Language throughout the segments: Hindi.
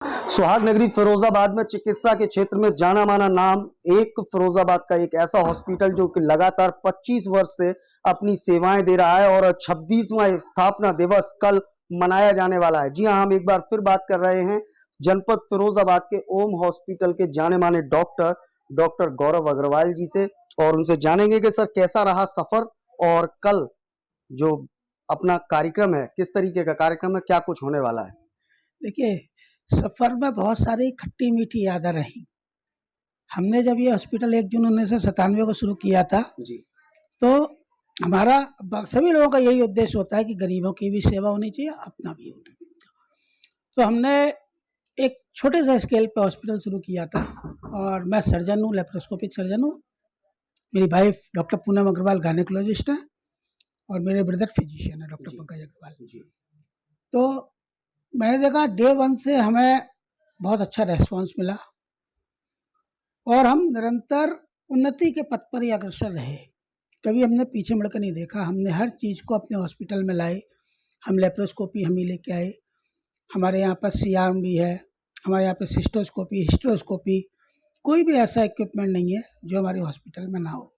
सुहाग नगरी फिरोजाबाद में चिकित्सा के क्षेत्र में जाना माना नाम, एक फिरोजाबाद का एक ऐसा हॉस्पिटल जो कि लगातार 25 वर्ष से अपनी सेवाएं दे रहा है और 26वां स्थापना दिवस कल मनाया जाने वाला है। जी हां, हम एक बार फिर बात कर रहे हैं जनपद फिरोजाबाद के ओम हॉस्पिटल के जाने माने डॉक्टर डॉक्टर गौरव अग्रवाल जी से और उनसे जानेंगे कि सर कैसा रहा सफर और कल जो अपना कार्यक्रम है किस तरीके का कार्यक्रम है, क्या कुछ होने वाला है। देखिए, सफ़र में बहुत सारी खट्टी-मीठी यादें रहीं। हमने जब ये हॉस्पिटल 1 जून 1997 को शुरू किया था, जी तो हमारा सभी लोगों का यही उद्देश्य होता है कि गरीबों की भी सेवा होनी चाहिए, अपना भी होना चाहिए। तो हमने एक छोटे से स्केल पे हॉस्पिटल शुरू किया था और मैं सर्जन हूँ, लेप्रोस्कोपिक सर्जन हूँ। मेरी wife doctor Poonam Agarwal gynaecologist हैं और मेरे ब्रदर फिजिशियन हैं डॉक्टर पंकज अग्रवाल। तो मैंने देखा डे 1 से हमें बहुत अच्छा रिस्पॉन्स मिला और हम निरंतर उन्नति के पथ पर ही अग्रसर रहे। कभी हमने पीछे मुड़कर नहीं देखा। हमने हर चीज़ को अपने हॉस्पिटल में लाए। हम लेप्रोस्कोपी हम ही लेके आए। हमारे यहाँ पर सीआरएम भी है, हमारे यहाँ पे सिस्टोस्कोपी, हिस्ट्रोस्कोपी, कोई भी ऐसा इक्विपमेंट नहीं है जो हमारे हॉस्पिटल में ना हो।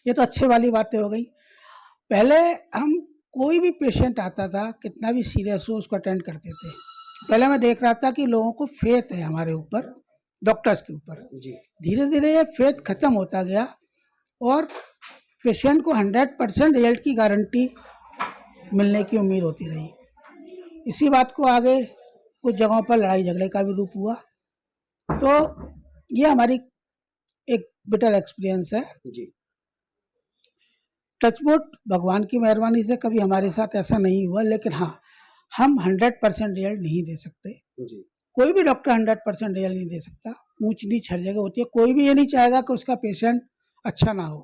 ये तो अच्छे वाली बातें हो गई। पहले हम कोई भी पेशेंट आता था, कितना भी सीरियस हो, उसको अटेंड करते थे। पहले मैं देख रहा था कि लोगों को फेथ है हमारे ऊपर, डॉक्टर्स के ऊपर। धीरे-धीरे ये फेथ खत्म होता गया और पेशेंट को 100% रिजल्ट की गारंटी मिलने की उम्मीद होती रही। इसी बात को आगे कुछ जगहों पर लड़ाई झगड़े का भी रूप हुआ। तो ये हमारी एक बिटर एक्सपीरियंस है। टचवुड, भगवान की मेहरबानी से कभी हमारे साथ ऐसा नहीं हुआ, लेकिन हाँ, हम 100% रिजल्ट नहीं दे सकते। कोई भी डॉक्टर 100% रिजल्ट नहीं दे सकता। ऊंच नीच हर जगह होती है। कोई भी ये नहीं चाहेगा कि उसका पेशेंट अच्छा ना हो।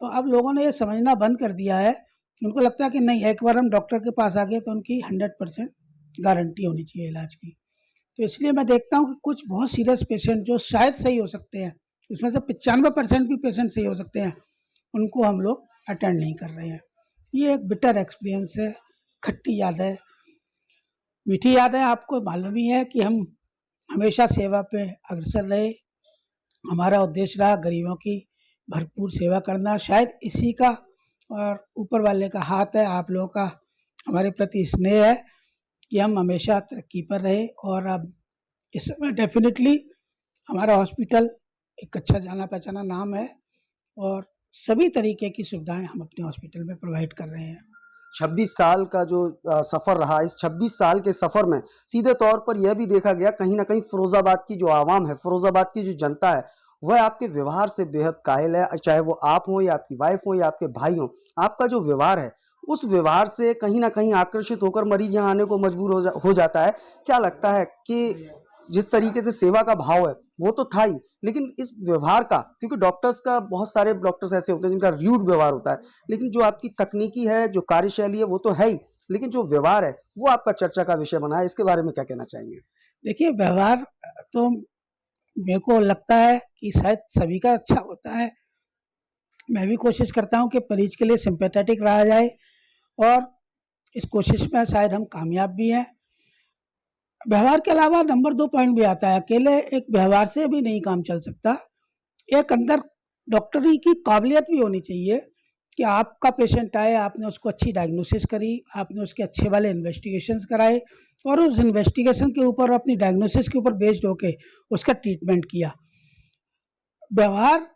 तो अब लोगों ने ये समझना बंद कर दिया है। उनको लगता है कि नहीं, एक बार हम डॉक्टर के पास आ गए तो उनकी 100% गारंटी होनी चाहिए इलाज की। तो इसलिए मैं देखता हूँ कि कुछ बहुत सीरियस पेशेंट जो शायद सही हो सकते हैं, उसमें से 95% भी पेशेंट सही हो सकते हैं, उनको हम लोग अटेंड नहीं कर रहे हैं। ये एक बिटर एक्सपीरियंस है, खट्टी याद है, मीठी याद है। आपको मालूम ही है कि हम हमेशा सेवा पे अग्रसर रहे। हमारा उद्देश्य रहा गरीबों की भरपूर सेवा करना। शायद इसी का और ऊपर वाले का हाथ है, आप लोगों का हमारे प्रति स्नेह है कि हम हमेशा तरक्की पर रहे। और अब इस समय डेफिनेटली हमारा हॉस्पिटल एक अच्छा जाना पहचाना नाम है और सभी तरीके की सुविधाएं हम अपने हॉस्पिटल में प्रोवाइड कर रहे हैं। 26 साल का जो सफर रहा, इस 26 साल के सफर में सीधे तौर पर यह भी देखा गया कहीं ना कहीं फिरोजाबाद की जो आवाम है, फिरोजाबाद की जो जनता है, वह आपके व्यवहार से बेहद कायल है। चाहे वो आप हो या आपकी वाइफ हो या आपके भाई हो, आपका जो व्यवहार है उस व्यवहार से कहीं ना कहीं आकर्षित होकर मरीज यहाँ आने को मजबूर हो जाता है। क्या लगता है कि जिस तरीके से सेवा का भाव है वो तो था ही, लेकिन इस व्यवहार का, क्योंकि डॉक्टर्स का बहुत सारे डॉक्टर्स ऐसे होते हैं जिनका रूड व्यवहार होता है, लेकिन जो आपकी तकनीकी है, जो कार्यशैली है वो तो है ही, लेकिन जो व्यवहार है वो आपका चर्चा का विषय बना है। इसके बारे में क्या कहना चाहेंगे। देखिए, व्यवहार तो मेरे को लगता है कि शायद सभी का अच्छा होता है। मैं भी कोशिश करता हूँ कि मरीज के लिए सिंपैथेटिक रहा जाए और इस कोशिश में शायद हम कामयाब भी हैं। व्यवहार के अलावा नंबर 2 पॉइंट भी आता है। अकेले एक व्यवहार से भी नहीं काम चल सकता। एक अंदर डॉक्टरी की काबिलियत भी होनी चाहिए कि आपका पेशेंट आए, आपने उसको अच्छी डायग्नोसिस करी, आपने उसके अच्छे वाले इन्वेस्टिगेशंस कराए और उस इन्वेस्टिगेशन के ऊपर, अपनी डायग्नोसिस के ऊपर बेस्ड होके उसका ट्रीटमेंट किया। व्यवहार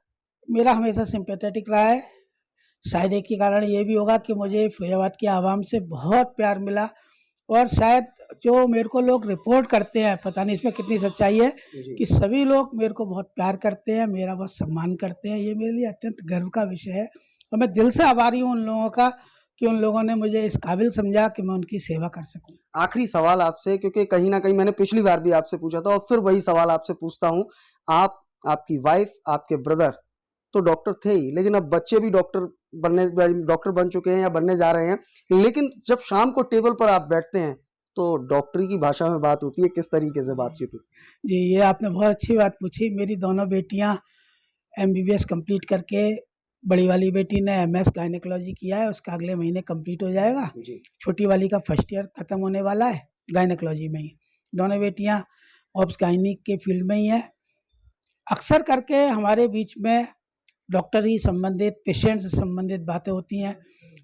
मेरा हमेशा सिंपैथेटिक रहा है। शायद एक ही कारण ये भी होगा कि मुझे फिरोजाबाद की आवाम से बहुत प्यार मिला और शायद जो मेरे को लोग रिपोर्ट करते हैं, पता नहीं इसमें कितनी सच्चाई है, कि सभी लोग मेरे को बहुत प्यार करते हैं, मेरा बहुत सम्मान करते हैं। ये मेरे लिए अत्यंत गर्व का विषय है और मैं दिल से आभारी हूँ उन लोगों का कि उन लोगों ने मुझे इस काबिल समझा कि मैं उनकी सेवा कर सकूँ। आखिरी सवाल आपसे, क्योंकि कहीं ना कहीं मैंने पिछली बार भी आपसे पूछा था और फिर वही सवाल आपसे पूछता हूँ। आप, आपकी वाइफ, आपके ब्रदर तो डॉक्टर थे ही, लेकिन अब बच्चे भी डॉक्टर बन चुके हैं या बनने जा रहे हैं, लेकिन जब शाम को टेबल पर आप बैठते हैं तो डॉक्टरी की भाषा में बात होती है, किस तरीके से बातचीत होती है। जी, ये आपने बहुत अच्छी बात पूछी। मेरी दोनों बेटियां MBBS कंप्लीट करके, बड़ी वाली बेटी ने MS गायनेकोलॉजी किया है, उसका अगले महीने कंप्लीट हो जाएगा। छोटी वाली का फर्स्ट ईयर खत्म होने वाला है गायनेकोलॉजी में ही। दोनों बेटियां ऑब्स गायनिक के फील्ड में ही हैं। अक्सर करके हमारे बीच में डॉक्टर ही संबंधित, पेशेंट से संबंधित बातें होती हैं।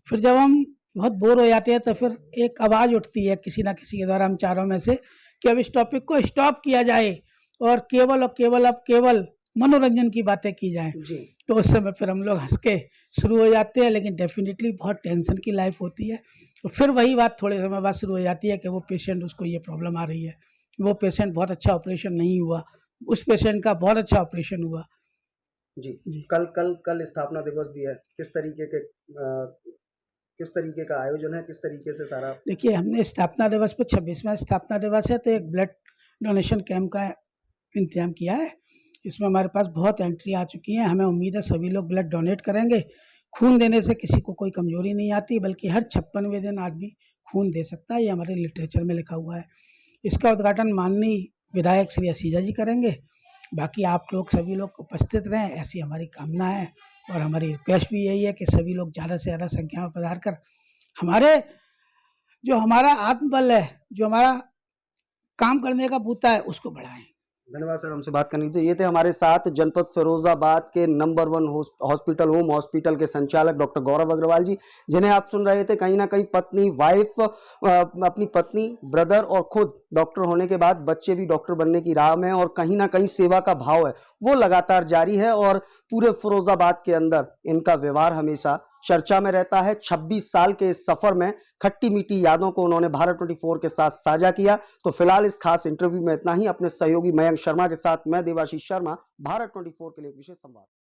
फिर जब हम बहुत बोर हो जाते हैं तो फिर एक आवाज़ उठती है किसी ना किसी के द्वारा, हम चारों में से, कि अब इस टॉपिक को स्टॉप किया जाए और केवल मनोरंजन की बातें की जाएं। जी। तो उस समय फिर हम लोग हंस के शुरू हो जाते हैं, लेकिन डेफिनेटली बहुत टेंशन की लाइफ होती है। तो फिर वही बात थोड़े समय बाद शुरू हो जाती है कि वो पेशेंट, उसको ये प्रॉब्लम आ रही है, वो पेशेंट बहुत अच्छा ऑपरेशन नहीं हुआ, उस पेशेंट का बहुत अच्छा ऑपरेशन हुआ। जी। जी। कल स्थापना दिवस भी है। किस तरीके का आयोजन है? किस तरीके से सारा? देखिए, हमने स्थापना दिवस पे 26वां स्थापना दिवस है, तो एक ब्लड डोनेशन कैंप का इंतजाम किया है। इसमें हमारे पास बहुत एंट्री आ चुकी हैं। हमें उम्मीद है सभी लोग ब्लड डोनेट करेंगे। खून देने से किसी को कोई कमजोरी नहीं आती, बल्कि हर 56वें दिन आदमी खून दे सकता है। ये हमारे लिटरेचर में लिखा हुआ है। इसका उद्घाटन माननीय विधायक श्री असीजा जी करेंगे। बाकी आप लोग सभी लोग उपस्थित रहें, ऐसी हमारी कामना है, और हमारी रिक्वेस्ट भी यही है कि सभी लोग ज़्यादा से ज़्यादा संख्या में पधार कर हमारा आत्मबल है, जो हमारा काम करने का बूता है, उसको बढ़ाएं। धन्यवाद सर, हमसे बात करने के लिए। ये थे हमारे साथ जनपद फिरोजाबाद के नंबर 1 हॉस्पिटल, होम हॉस्पिटल के संचालक डॉक्टर गौरव अग्रवाल जी, जिन्हें आप सुन रहे थे। कहीं ना कहीं पत्नी, वाइफ, अपनी पत्नी, ब्रदर और खुद डॉक्टर होने के बाद बच्चे भी डॉक्टर बनने की राह में हैं, और कहीं ना कहीं सेवा का भाव है वो लगातार जारी है, और पूरे फिरोजाबाद के अंदर इनका व्यवहार हमेशा चर्चा में रहता है। 26 साल के इस सफर में खट्टी मीठी यादों को उन्होंने भारत 24 के साथ साझा किया। तो फिलहाल इस खास इंटरव्यू में इतना ही। अपने सहयोगी मयंक शर्मा के साथ मैं देवाशीष शर्मा, भारत 24 के लिए विशेष संवाद।